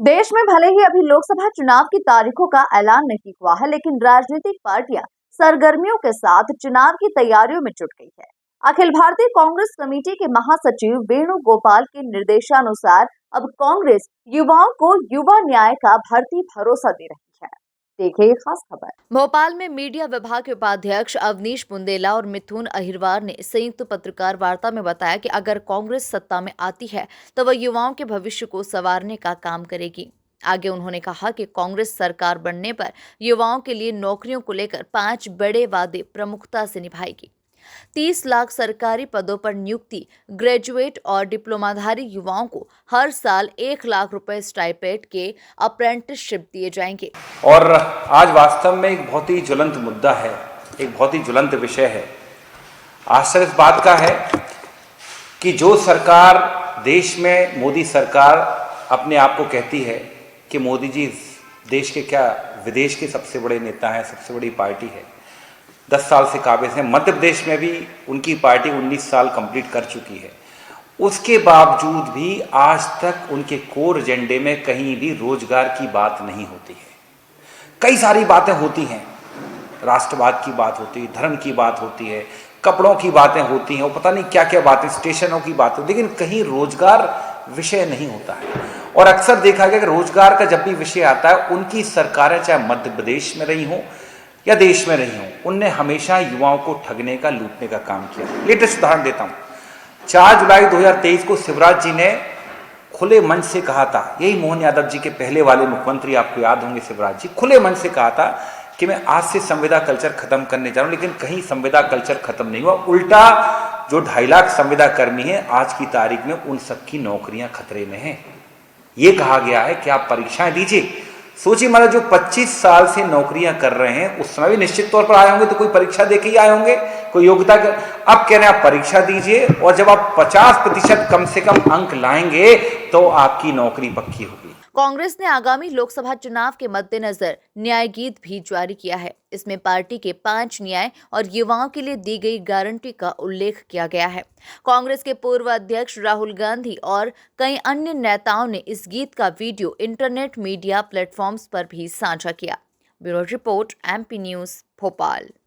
देश में भले ही अभी लोकसभा चुनाव की तारीखों का ऐलान नहीं हुआ है, लेकिन राजनीतिक पार्टियां सरगर्मियों के साथ चुनाव की तैयारियों में जुट गई है। अखिल भारतीय कांग्रेस कमेटी के महासचिव वेणुगोपाल के निर्देशानुसार अब कांग्रेस युवाओं को युवा न्याय का भरती भरोसा दे रही है। देखिए ये खास खबर। भोपाल में मीडिया विभाग के उपाध्यक्ष अवनीश बुंदेला और मिथुन अहिरवार ने संयुक्त पत्रकार वार्ता में बताया कि अगर कांग्रेस सत्ता में आती है तो वह युवाओं के भविष्य को संवारने का काम करेगी। आगे उन्होंने कहा कि कांग्रेस सरकार बनने पर युवाओं के लिए नौकरियों को लेकर 5 बड़े वादे प्रमुखता से निभाएगी। 30 लाख सरकारी पदों पर नियुक्ति, ग्रेजुएट और डिप्लोमाधारी युवाओं को हर साल 1 लाख रुपए स्टाइपेंड के अप्रेंटिसशिप दिए जाएंगे। और आज वास्तव में एक बहुत ही ज्वलंत मुद्दा है, एक बहुत ही ज्वलंत विषय है। आश्चर्य इस बात का है कि जो सरकार देश में, मोदी सरकार अपने आप को कहती है कि मोदी जी देश के क्या विदेश के सबसे बड़े नेता हैं, सबसे बड़ी पार्टी है, 10 साल से काबिज हैं। मध्य प्रदेश में भी उनकी पार्टी 19 साल कंप्लीट कर चुकी है। उसके बावजूद भी आज तक उनके कोर एजेंडे में कहीं भी रोजगार की बात नहीं होती है। कई सारी बातें होती हैं, राष्ट्रवाद की बात होती है, धर्म की बात होती है, कपड़ों की बातें होती हैं, और पता नहीं क्या क्या बातें, स्टेशनों की बात होती है, लेकिन कहीं रोजगार विषय नहीं होता है। और अक्सर देखा गया कि रोजगार का जब भी विषय आता है, उनकी सरकारें चाहे मध्य प्रदेश में रही हों या देश में रही हों, उनने हमेशा युवाओं को ठगने का, लूटने का काम किया। लेटेस्ट उदाहरण देता हूँ। 4 जुलाई 2023 को शिवराज जी ने खुले मन से कहा था, यही मोहन यादव जी के पहले वाले मुख्यमंत्री, आपको याद होंगे शिवराज जी, खुले मन से कहा था कि मैं आज से संविदा कल्चर खत्म करने जा रहा हूं। लेकिन कहीं संविदा कल्चर खत्म नहीं हुआ, उल्टा जो 2.5 लाख संविदा कर्मी हैं आज की तारीख में उन सबकी नौकरियां खतरे में हैं। ये कहा गया है कि आप परीक्षाएं दीजिए। सोचिए, मतलब जो 25 साल से नौकरियां कर रहे हैं, उस समय भी निश्चित तौर पर आए होंगे तो कोई परीक्षा देके ही आए होंगे, कोई योग्यता के। अब कह रहे हैं आप परीक्षा दीजिए, और जब आप 50% कम से कम अंक लाएंगे तो आपकी नौकरी पक्की होगी। कांग्रेस ने आगामी लोकसभा चुनाव के मद्देनजर न्याय गीत भी जारी किया है। इसमें पार्टी के 5 न्याय और युवाओं के लिए दी गई गारंटी का उल्लेख किया गया है। कांग्रेस के पूर्व अध्यक्ष राहुल गांधी और कई अन्य नेताओं ने इस गीत का वीडियो इंटरनेट मीडिया प्लेटफॉर्म्स पर भी साझा किया। Bureau report, MP news, Bhopal.